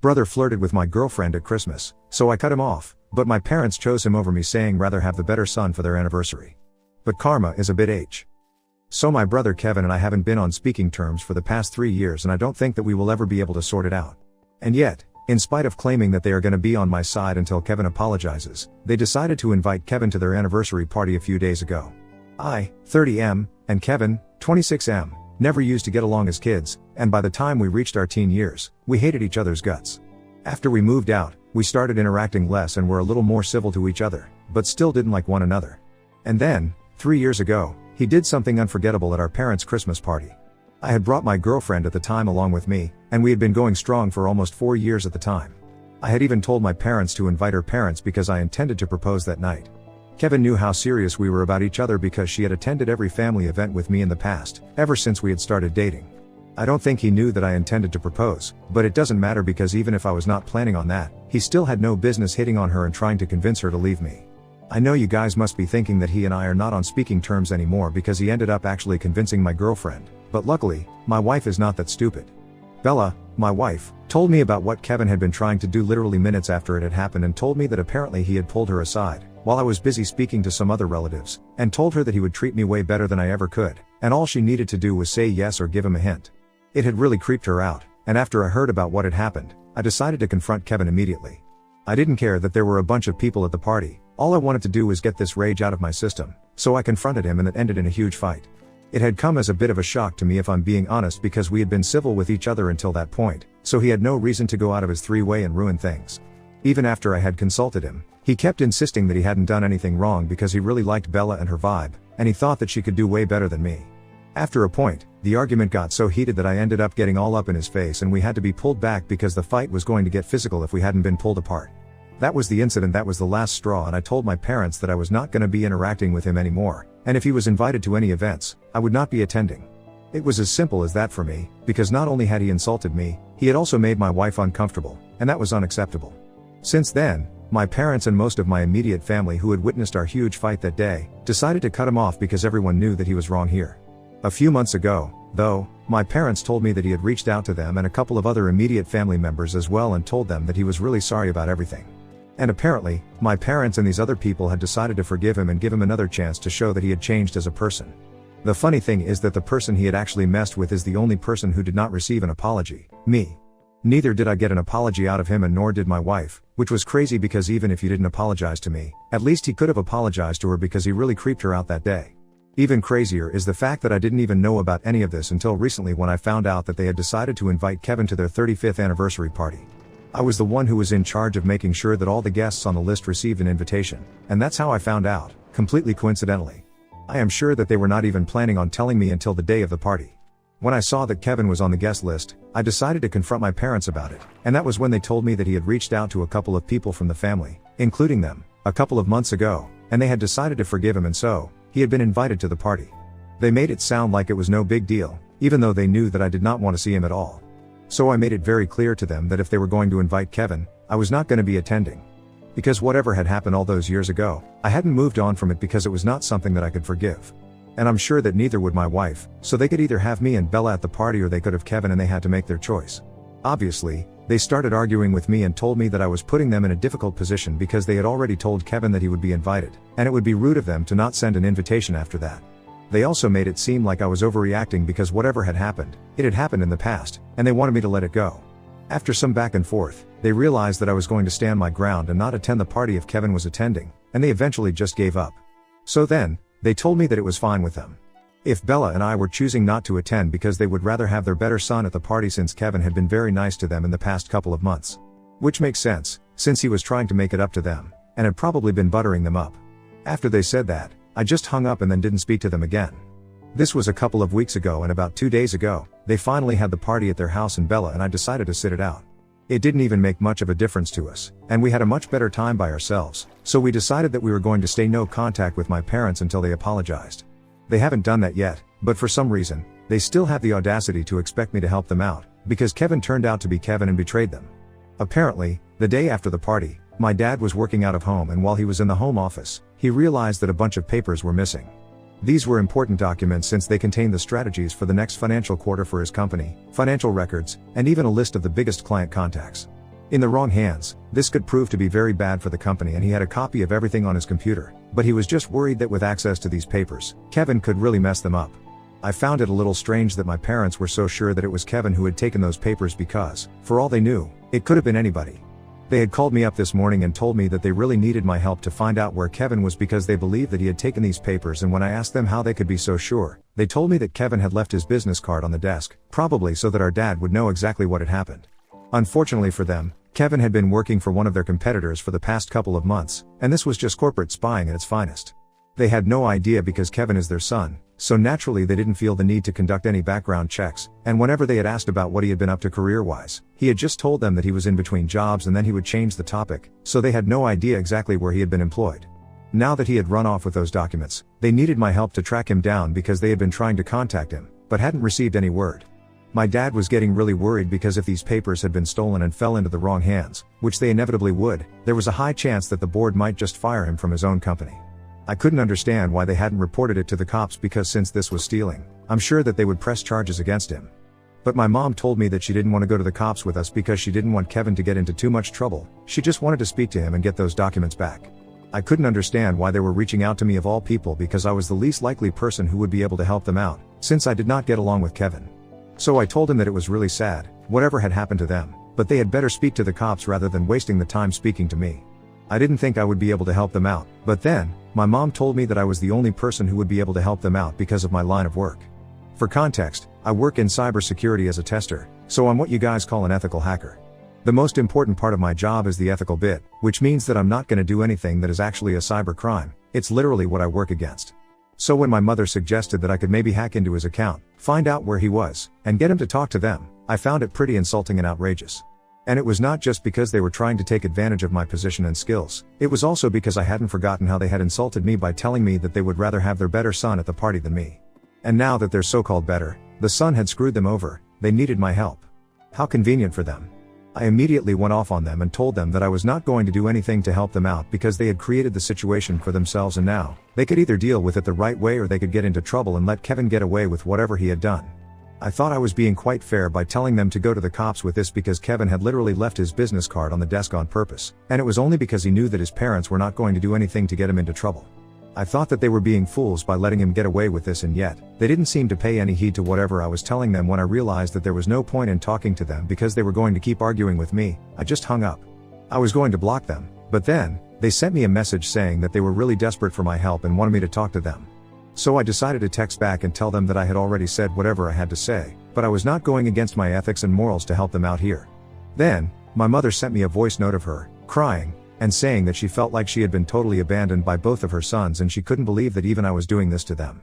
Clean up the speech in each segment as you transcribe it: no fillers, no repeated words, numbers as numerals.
brother flirted with my girlfriend at Christmas, so I cut him off, but my parents chose him over me, saying rather have the better son for their anniversary. But karma is a bit H. So my brother Kevin and I haven't been on speaking terms for the past 3 years, and I don't think that we will ever be able to sort it out. And yet, in spite of claiming that they are going to be on my side until Kevin apologizes, they decided to invite Kevin to their anniversary party a few days ago. I, 30M, and Kevin, 26M, never used to get along as kids, and by the time we reached our teen years, we hated each other's guts. After we moved out, we started interacting less and were a little more civil to each other, but still didn't like one another. And then, 3 years ago, he did something unforgettable at our parents' Christmas party. I had brought my girlfriend at the time along with me, and we had been going strong for almost 4 years at the time. I had even told my parents to invite her parents because I intended to propose that night. Kevin knew how serious we were about each other because she had attended every family event with me in the past, ever since we had started dating. I don't think he knew that I intended to propose, but it doesn't matter because even if I was not planning on that, he still had no business hitting on her and trying to convince her to leave me. I know you guys must be thinking that he and I are not on speaking terms anymore because he ended up actually convincing my girlfriend, but luckily, my wife is not that stupid. Bella, my wife, told me about what Kevin had been trying to do literally minutes after it had happened, and told me that apparently he had pulled her aside, while I was busy speaking to some other relatives, and told her that he would treat me way better than I ever could, and all she needed to do was say yes or give him a hint. It had really creeped her out, and after I heard about what had happened, I decided to confront Kevin immediately. I didn't care that there were a bunch of people at the party, all I wanted to do was get this rage out of my system, so I confronted him and it ended in a huge fight. It had come as a bit of a shock to me, if I'm being honest, because we had been civil with each other until that point, so he had no reason to go out of his three-way and ruin things. Even after I had consulted him, he kept insisting that he hadn't done anything wrong because he really liked Bella and her vibe, and he thought that she could do way better than me. After a point, the argument got so heated that I ended up getting all up in his face and we had to be pulled back because the fight was going to get physical if we hadn't been pulled apart. That was the incident that was the last straw, and I told my parents that I was not going to be interacting with him anymore, and if he was invited to any events, I would not be attending. It was as simple as that for me, because not only had he insulted me, he had also made my wife uncomfortable, and that was unacceptable. Since then, my parents and most of my immediate family who had witnessed our huge fight that day, decided to cut him off because everyone knew that he was wrong here. A few months ago, though, my parents told me that he had reached out to them and a couple of other immediate family members as well and told them that he was really sorry about everything. And apparently, my parents and these other people had decided to forgive him and give him another chance to show that he had changed as a person. The funny thing is that the person he had actually messed with is the only person who did not receive an apology, me. Neither did I get an apology out of him, and nor did my wife, which was crazy because even if he didn't apologize to me, at least he could have apologized to her because he really creeped her out that day. Even crazier is the fact that I didn't even know about any of this until recently when I found out that they had decided to invite Kevin to their 35th anniversary party. I was the one who was in charge of making sure that all the guests on the list received an invitation, and that's how I found out, completely coincidentally. I am sure that they were not even planning on telling me until the day of the party. When I saw that Kevin was on the guest list, I decided to confront my parents about it, and that was when they told me that he had reached out to a couple of people from the family, including them, a couple of months ago, and they had decided to forgive him, and so, he had been invited to the party. They made it sound like it was no big deal, even though they knew that I did not want to see him at all. So I made it very clear to them that if they were going to invite Kevin, I was not going to be attending. Because whatever had happened all those years ago, I hadn't moved on from it because it was not something that I could forgive. And I'm sure that neither would my wife, so they could either have me and Bella at the party or they could have Kevin, and they had to make their choice. Obviously, they started arguing with me and told me that I was putting them in a difficult position because they had already told Kevin that he would be invited, and it would be rude of them to not send an invitation after that. They also made it seem like I was overreacting because whatever had happened, it had happened in the past, and they wanted me to let it go. After some back and forth, they realized that I was going to stand my ground and not attend the party if Kevin was attending, and they eventually just gave up. So then, they told me that it was fine with them if Bella and I were choosing not to attend because they would rather have their better son at the party, since Kevin had been very nice to them in the past couple of months. Which makes sense, since he was trying to make it up to them, and had probably been buttering them up. After they said that, I just hung up and then didn't speak to them again. This was a couple of weeks ago, and about 2 days ago, they finally had the party at their house, and Bella and I decided to sit it out. It didn't even make much of a difference to us, and we had a much better time by ourselves, so we decided that we were going to stay no contact with my parents until they apologized. They haven't done that yet, but for some reason, they still have the audacity to expect me to help them out, because Kevin turned out to be Kevin and betrayed them. Apparently, the day after the party, my dad was working out of home, and while he was in the home office, he realized that a bunch of papers were missing. These were important documents since they contained the strategies for the next financial quarter for his company, financial records, and even a list of the biggest client contacts. In the wrong hands, this could prove to be very bad for the company, and he had a copy of everything on his computer, but he was just worried that with access to these papers, Kevin could really mess them up. I found it a little strange that my parents were so sure that it was Kevin who had taken those papers because, for all they knew, it could have been anybody. They had called me up this morning and told me that they really needed my help to find out where Kevin was because they believed that he had taken these papers, and when I asked them how they could be so sure, they told me that Kevin had left his business card on the desk, probably so that our dad would know exactly what had happened. Unfortunately for them, Kevin had been working for one of their competitors for the past couple of months, and this was just corporate spying at its finest. They had no idea because Kevin is their son, so naturally they didn't feel the need to conduct any background checks, and whenever they had asked about what he had been up to career-wise, he had just told them that he was in between jobs and then he would change the topic, so they had no idea exactly where he had been employed. Now that he had run off with those documents, they needed my help to track him down because they had been trying to contact him, but hadn't received any word. My dad was getting really worried because if these papers had been stolen and fell into the wrong hands, which they inevitably would, there was a high chance that the board might just fire him from his own company. I couldn't understand why they hadn't reported it to the cops because since this was stealing, I'm sure that they would press charges against him. But my mom told me that she didn't want to go to the cops with us because she didn't want Kevin to get into too much trouble, she just wanted to speak to him and get those documents back. I couldn't understand why they were reaching out to me of all people because I was the least likely person who would be able to help them out, since I did not get along with Kevin. So I told him that it was really sad, whatever had happened to them, but they had better speak to the cops rather than wasting the time speaking to me. I didn't think I would be able to help them out, but then, my mom told me that I was the only person who would be able to help them out because of my line of work. For context, I work in cybersecurity as a tester, so I'm what you guys call an ethical hacker. The most important part of my job is the ethical bit, which means that I'm not going to do anything that is actually a cyber crime. It's literally what I work against. So when my mother suggested that I could maybe hack into his account, find out where he was, and get him to talk to them, I found it pretty insulting and outrageous. And it was not just because they were trying to take advantage of my position and skills, it was also because I hadn't forgotten how they had insulted me by telling me that they would rather have their better son at the party than me. And now that their so-called better, the son had screwed them over, they needed my help. How convenient for them. I immediately went off on them and told them that I was not going to do anything to help them out because they had created the situation for themselves, and now, they could either deal with it the right way or they could get into trouble and let Kevin get away with whatever he had done. I thought I was being quite fair by telling them to go to the cops with this because Kevin had literally left his business card on the desk on purpose, and it was only because he knew that his parents were not going to do anything to get him into trouble. I thought that they were being fools by letting him get away with this, and yet, they didn't seem to pay any heed to whatever I was telling them. When I realized that there was no point in talking to them because they were going to keep arguing with me, I just hung up. I was going to block them, but then, they sent me a message saying that they were really desperate for my help and wanted me to talk to them. So I decided to text back and tell them that I had already said whatever I had to say, but I was not going against my ethics and morals to help them out here. Then, my mother sent me a voice note of her, crying, and saying that she felt like she had been totally abandoned by both of her sons and she couldn't believe that even I was doing this to them.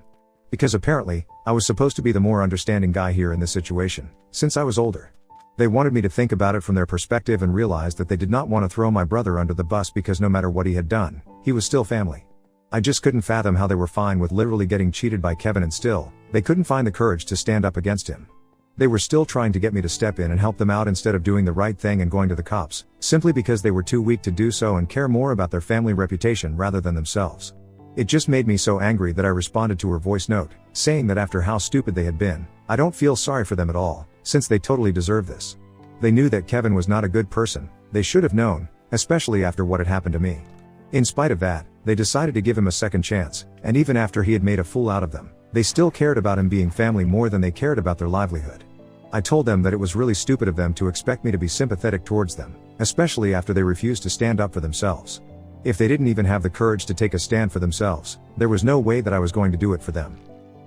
Because apparently, I was supposed to be the more understanding guy here in this situation, since I was older. They wanted me to think about it from their perspective and realized that they did not want to throw my brother under the bus because no matter what he had done, he was still family. I just couldn't fathom how they were fine with literally getting cheated by Kevin and still, they couldn't find the courage to stand up against him. They were still trying to get me to step in and help them out instead of doing the right thing and going to the cops, simply because they were too weak to do so and care more about their family reputation rather than themselves. It just made me so angry that I responded to her voice note, saying that after how stupid they had been, I don't feel sorry for them at all, since they totally deserve this. They knew that Kevin was not a good person, they should have known, especially after what had happened to me. In spite of that, they decided to give him a second chance, and even after he had made a fool out of them, they still cared about him being family more than they cared about their livelihood. I told them that it was really stupid of them to expect me to be sympathetic towards them, especially after they refused to stand up for themselves. If they didn't even have the courage to take a stand for themselves, there was no way that I was going to do it for them.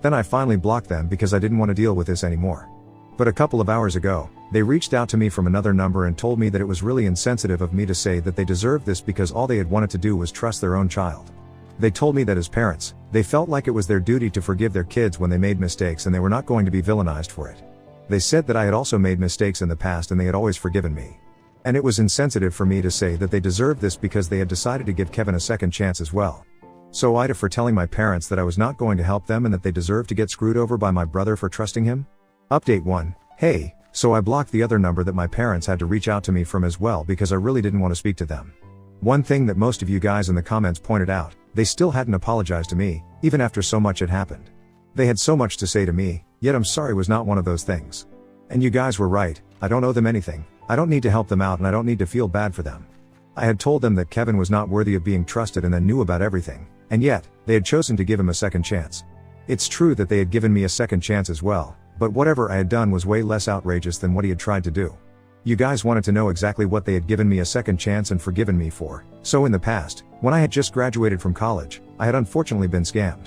Then I finally blocked them because I didn't want to deal with this anymore. But a couple of hours ago, they reached out to me from another number and told me that it was really insensitive of me to say that they deserved this because all they had wanted to do was trust their own child. They told me that as parents, they felt like it was their duty to forgive their kids when they made mistakes and they were not going to be villainized for it. They said that I had also made mistakes in the past and they had always forgiven me. And it was insensitive for me to say that they deserved this because they had decided to give Kevin a second chance as well. So I'd for telling my parents that I was not going to help them and that they deserved to get screwed over by my brother for trusting him? Update 1. Hey, so I blocked the other number that my parents had to reach out to me from as well because I really didn't want to speak to them. One thing that most of you guys in the comments pointed out, they still hadn't apologized to me, even after so much had happened. They had so much to say to me, yet I'm sorry was not one of those things. And you guys were right, I don't owe them anything, I don't need to help them out and I don't need to feel bad for them. I had told them that Kevin was not worthy of being trusted and then knew about everything, and yet, they had chosen to give him a second chance. It's true that they had given me a second chance as well, but whatever I had done was way less outrageous than what he had tried to do. You guys wanted to know exactly what they had given me a second chance and forgiven me for. So in the past, when I had just graduated from college, I had unfortunately been scammed.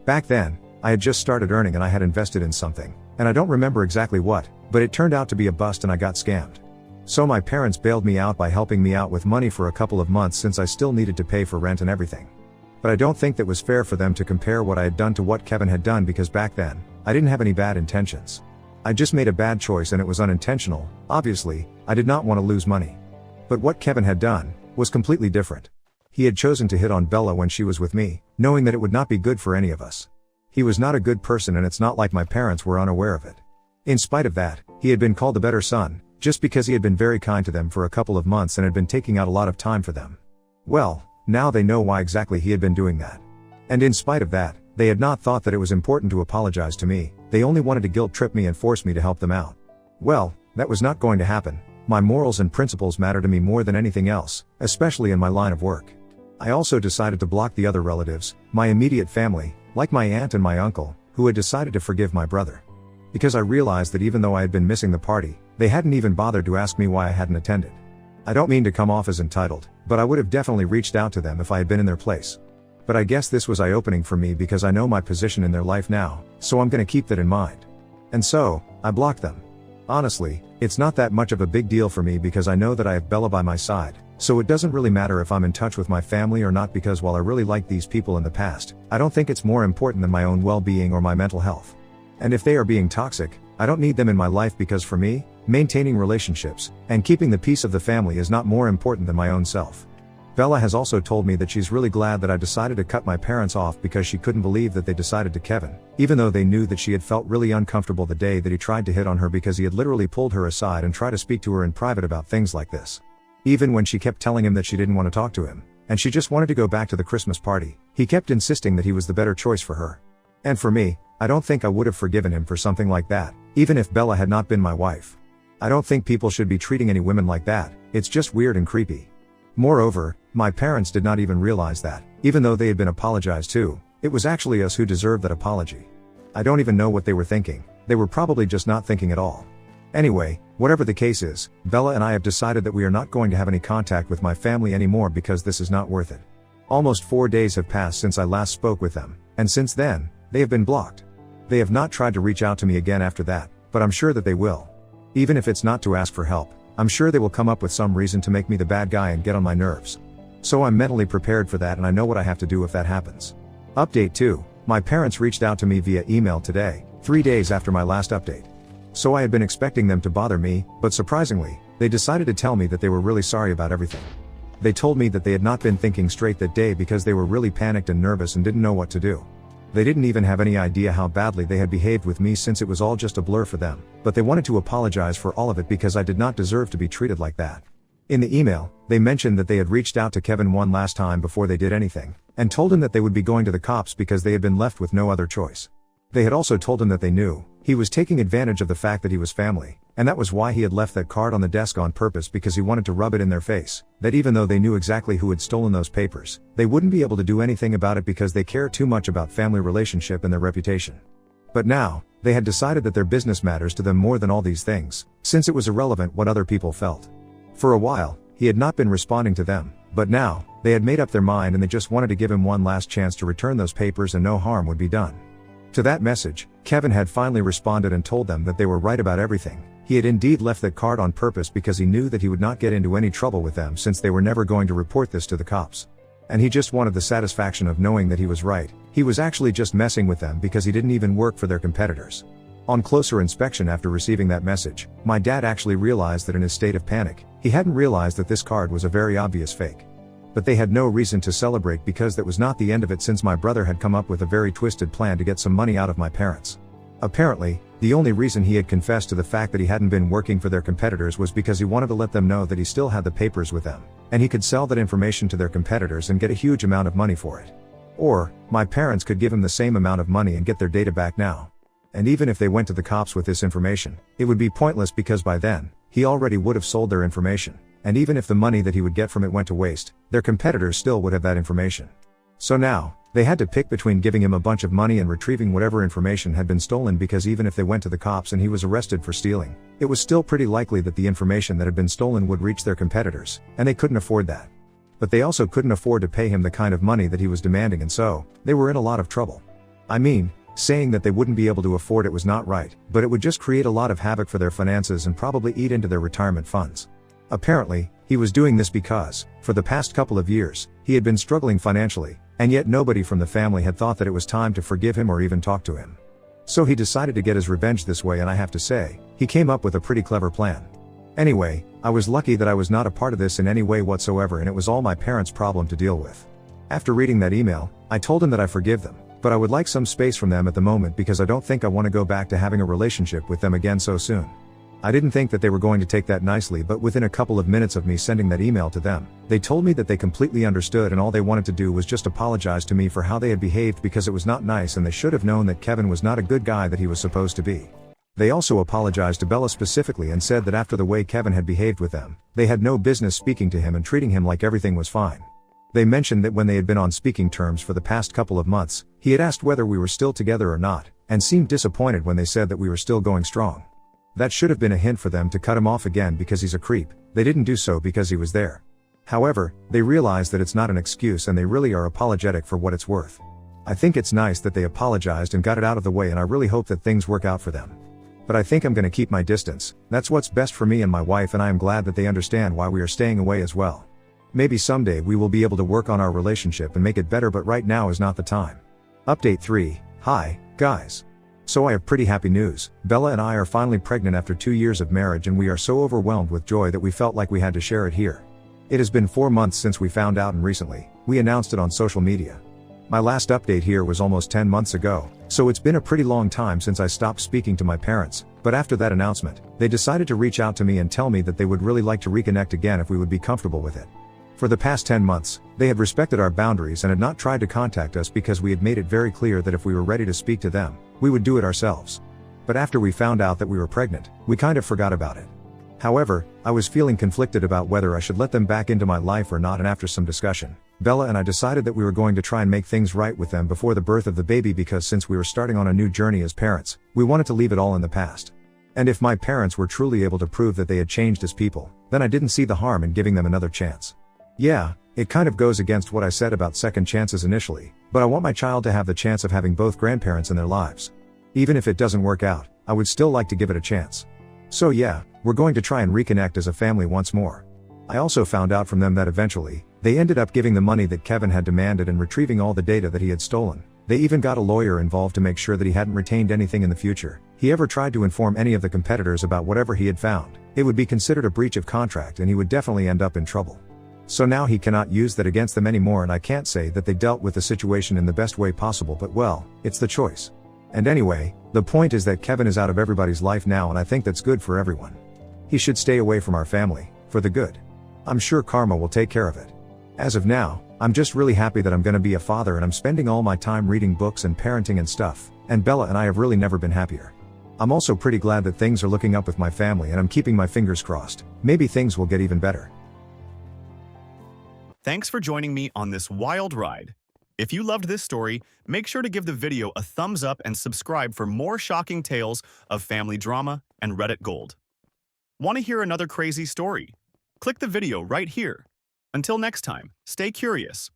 Back then, I had just started earning and I had invested in something, and I don't remember exactly what, but it turned out to be a bust and I got scammed. So my parents bailed me out by helping me out with money for a couple of months since I still needed to pay for rent and everything. But I don't think that was fair for them to compare what I had done to what Kevin had done because back then, I didn't have any bad intentions. I just made a bad choice and it was unintentional. Obviously, I did not want to lose money. But what Kevin had done was completely different. He had chosen to hit on Bella when she was with me, knowing that it would not be good for any of us. He was not a good person and it's not like my parents were unaware of it. In spite of that, he had been called a better son, just because he had been very kind to them for a couple of months and had been taking out a lot of time for them. Well, now they know why exactly he had been doing that. And in spite of that, they had not thought that it was important to apologize to me, they only wanted to guilt trip me and force me to help them out. Well, that was not going to happen. My morals and principles matter to me more than anything else, especially in my line of work. I also decided to block the other relatives, my immediate family, like my aunt and my uncle, who had decided to forgive my brother. Because I realized that even though I had been missing the party, they hadn't even bothered to ask me why I hadn't attended. I don't mean to come off as entitled, but I would have definitely reached out to them if I had been in their place. But I guess this was eye-opening for me because I know my position in their life now, so I'm gonna keep that in mind. And so, I blocked them. Honestly, it's not that much of a big deal for me because I know that I have Bella by my side, so it doesn't really matter if I'm in touch with my family or not because while I really liked these people in the past, I don't think it's more important than my own well-being or my mental health. And if they are being toxic, I don't need them in my life because for me, maintaining relationships and keeping the peace of the family is not more important than my own self. Bella has also told me that she's really glad that I decided to cut my parents off because she couldn't believe that they decided to Kevin, even though they knew that she had felt really uncomfortable the day that he tried to hit on her because he had literally pulled her aside and tried to speak to her in private about things like this. Even when she kept telling him that she didn't want to talk to him, and she just wanted to go back to the Christmas party, he kept insisting that he was the better choice for her. And for me, I don't think I would have forgiven him for something like that, even if Bella had not been my wife. I don't think people should be treating any women like that, it's just weird and creepy. Moreover, my parents did not even realize that, even though they had been apologized to, it was actually us who deserved that apology. I don't even know what they were thinking, they were probably just not thinking at all. Anyway, whatever the case is, Bella and I have decided that we are not going to have any contact with my family anymore because this is not worth it. Almost 4 days have passed since I last spoke with them, and since then, they have been blocked. They have not tried to reach out to me again after that, but I'm sure that they will. Even if it's not to ask for help, I'm sure they will come up with some reason to make me the bad guy and get on my nerves. So I'm mentally prepared for that and I know what I have to do if that happens. Update 2. My parents reached out to me via email today, 3 days after my last update. So I had been expecting them to bother me, but surprisingly, they decided to tell me that they were really sorry about everything. They told me that they had not been thinking straight that day because they were really panicked and nervous and didn't know what to do. They didn't even have any idea how badly they had behaved with me since it was all just a blur for them, but they wanted to apologize for all of it because I did not deserve to be treated like that. In the email, they mentioned that they had reached out to Kevin one last time before they did anything, and told him that they would be going to the cops because they had been left with no other choice. They had also told him that they knew he was taking advantage of the fact that he was family, and that was why he had left that card on the desk on purpose because he wanted to rub it in their face, that even though they knew exactly who had stolen those papers, they wouldn't be able to do anything about it because they care too much about family relationship and their reputation. But now, they had decided that their business matters to them more than all these things, since it was irrelevant what other people felt. For a while, he had not been responding to them, but now, they had made up their mind and they just wanted to give him one last chance to return those papers and no harm would be done. To that message, Kevin had finally responded and told them that they were right about everything. He had indeed left that card on purpose because he knew that he would not get into any trouble with them since they were never going to report this to the cops. And he just wanted the satisfaction of knowing that he was right. He was actually just messing with them because he didn't even work for their competitors. On closer inspection after receiving that message, my dad actually realized that in his state of panic, he hadn't realized that this card was a very obvious fake. But they had no reason to celebrate because that was not the end of it since my brother had come up with a very twisted plan to get some money out of my parents. Apparently, the only reason he had confessed to the fact that he hadn't been working for their competitors was because he wanted to let them know that he still had the papers with them, and he could sell that information to their competitors and get a huge amount of money for it. Or, my parents could give him the same amount of money and get their data back now. And even if they went to the cops with this information, it would be pointless because by then, he already would have sold their information, and even if the money that he would get from it went to waste, their competitors still would have that information. So now, they had to pick between giving him a bunch of money and retrieving whatever information had been stolen, because even if they went to the cops and he was arrested for stealing, it was still pretty likely that the information that had been stolen would reach their competitors, and they couldn't afford that. But they also couldn't afford to pay him the kind of money that he was demanding, and so, they were in a lot of trouble. I mean, saying that they wouldn't be able to afford it was not right, but it would just create a lot of havoc for their finances and probably eat into their retirement funds. Apparently, he was doing this because, for the past couple of years, he had been struggling financially, and yet nobody from the family had thought that it was time to forgive him or even talk to him. So he decided to get his revenge this way, and I have to say, he came up with a pretty clever plan. Anyway, I was lucky that I was not a part of this in any way whatsoever, and it was all my parents' problem to deal with. After reading that email, I told him that I forgive them, but I would like some space from them at the moment because I don't think I want to go back to having a relationship with them again so soon. I didn't think that they were going to take that nicely, but within a couple of minutes of me sending that email to them, they told me that they completely understood and all they wanted to do was just apologize to me for how they had behaved, because it was not nice and they should have known that Kevin was not a good guy that he was supposed to be. They also apologized to Bella specifically and said that after the way Kevin had behaved with them, they had no business speaking to him and treating him like everything was fine. They mentioned that when they had been on speaking terms for the past couple of months, he had asked whether we were still together or not, and seemed disappointed when they said that we were still going strong. That should have been a hint for them to cut him off again because he's a creep. They didn't do so because he was there. However, they realized that it's not an excuse and they really are apologetic for what it's worth. I think it's nice that they apologized and got it out of the way, and I really hope that things work out for them. But I think I'm gonna keep my distance. That's what's best for me and my wife, and I am glad that they understand why we are staying away as well. Maybe someday we will be able to work on our relationship and make it better, but right now is not the time. Update 3. Hi, guys. So I have pretty happy news. Bella and I are finally pregnant after 2 years of marriage, and we are so overwhelmed with joy that we felt like we had to share it here. It has been 4 months since we found out, and recently, we announced it on social media. My last update here was almost 10 months ago, so it's been a pretty long time since I stopped speaking to my parents, but after that announcement, they decided to reach out to me and tell me that they would really like to reconnect again if we would be comfortable with it. For the past 10 months, they had respected our boundaries and had not tried to contact us because we had made it very clear that if we were ready to speak to them, we would do it ourselves. But after we found out that we were pregnant, we kind of forgot about it. However, I was feeling conflicted about whether I should let them back into my life or not, and after some discussion, Bella and I decided that we were going to try and make things right with them before the birth of the baby, because since we were starting on a new journey as parents, we wanted to leave it all in the past. And if my parents were truly able to prove that they had changed as people, then I didn't see the harm in giving them another chance. Yeah, it kind of goes against what I said about second chances initially, but I want my child to have the chance of having both grandparents in their lives. Even if it doesn't work out, I would still like to give it a chance. So yeah, we're going to try and reconnect as a family once more. I also found out from them that eventually, they ended up giving the money that Kevin had demanded and retrieving all the data that he had stolen. They even got a lawyer involved to make sure that he hadn't retained anything in the future. He ever tried to inform any of the competitors about whatever he had found, it would be considered a breach of contract and he would definitely end up in trouble. So now he cannot use that against them anymore, and I can't say that they dealt with the situation in the best way possible, but well, it's the choice. And anyway, the point is that Kevin is out of everybody's life now, and I think that's good for everyone. He should stay away from our family, for the good. I'm sure karma will take care of it. As of now, I'm just really happy that I'm gonna be a father, and I'm spending all my time reading books and parenting and stuff, and Bella and I have really never been happier. I'm also pretty glad that things are looking up with my family, and I'm keeping my fingers crossed. Maybe things will get even better. Thanks for joining me on this wild ride. If you loved this story, make sure to give the video a thumbs up and subscribe for more shocking tales of family drama and Reddit gold. Want to hear another crazy story? Click the video right here. Until next time, stay curious.